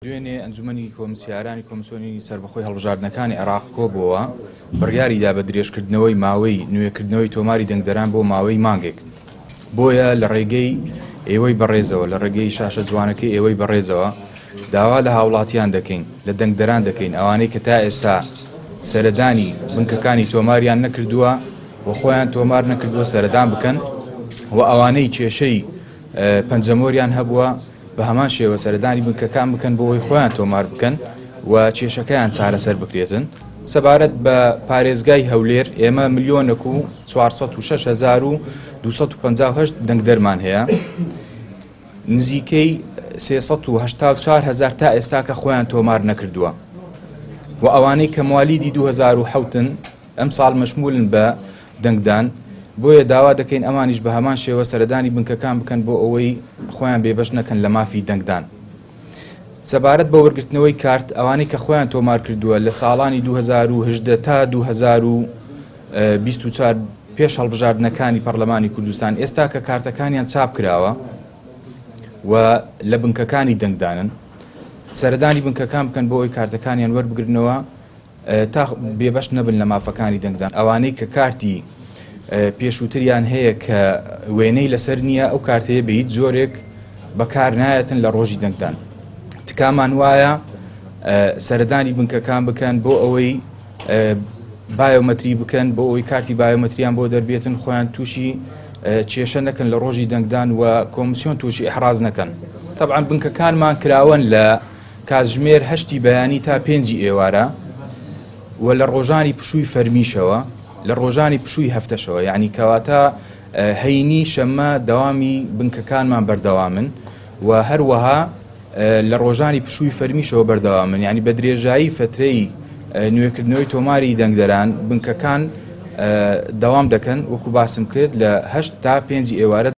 دوێنێ ئەنجومەنی کۆمسیارانی کۆمسیۆنی سەربەخۆی هەڵبژاردنەکانی عێراق کۆبووە بڕیاریدا بە درێژکردنەوەی ماوەی نوێکردنەوەی تۆماری دەنگدەران بۆ ماوەی مانگێک. بۆیە لە ڕێگەی ئێوەی بەڕێزەوە لە ڕێگەی شاشە جوانەکەی ئێوەی بەڕێزەوە داوا لە هاوڵاتیان دەکەین، لە دەنگدەران دەکەین، ئەوانەی کە تا ئێستا سەردانی بنکەکانی تۆماریان نەکردووە و خۆیان تۆمار نەکردووە سەردان بکەن و ئەوانەی کێشەی پەنجەمۆریان هەبووە بە هەمان شێوە سەردانی بنکەکان بکەن بۆ ئەوەی خۆیان تۆمار بکەن و کێشەکەیان چارەسەر بکرێتن. سەبارەت بە پارێزگای هەولێر ئێمە 1,406,258 دەنگدەرمان هەیە، نزیکەی 384,000 تا ئێستا کە خۆیان تۆمار نەکردووە و ئەوانەی کە موالیدی 2007 ئەم ساڵ مەشمولن بە دەنگدان. بۆیە داوا دەکەین ئەمانیش بە هەمان شێوە سەردانی بنکەکان بکەن بۆ ئەوەی خۆیان بێبەش نەکەن لە مافی دەنگدان. سەبارەت بە وەرگرتنەوەی کارت ئەوانەی کە خۆیان تۆمار کردووە لە ساڵانی 2018 تا 2024 پێش هەڵبژاردنەکانی پەرلەمانی کوردستان ئێستا کە کارتەکانیان چاپ کراوە و لە بنکەکانی دەنگدانن، سەردانی بنکەکان بکەن بۆ ئەوی کارتەکانیان وەربگرنەوە تا بێبەش نەبن لە مافەکانی دەنگدان. ئەوانەی کە کارتی پێشووتریان هەیە کە وێنەی لەسەر نییە ئەو کارتەیە بە هیچ زۆرێک بەکار نایەتن لە ڕۆژی دەنگدان. تکامان وایە سەردانی بنکەکان بکەن بۆ ئەوەی بایۆمەتری بکەن، بۆ ئەوەی کارتی بایۆمەتریان بۆ دەربێتن، خۆیان تووشی کێشە نەکەن لە ڕۆژی دەنگدان و کۆمسیۆن تووشی ئیحراز نەکەن. طبعاً بنکەکانمان کراون لە کاتژمێر 8 بەیانی تا 5 ئێوارە و لە ڕۆژانی پشووی فەرمیشەوە، لە ڕۆژانی پشووی هەفتەشەوە، یعنی کەواتە هەینی شەممە دەوامی بنکەکانمان بەردەوامن و هەروەها لە ڕۆژانی پشووی فەرمیشەوە بەردەوامن، یعنی بە درێژایی فترەی نوێکردنەوەی تۆماری دەنگدەران بنکەکان دەوام دەکەن وەکو باسم کرد لە 8 تا 5 ئێوارە.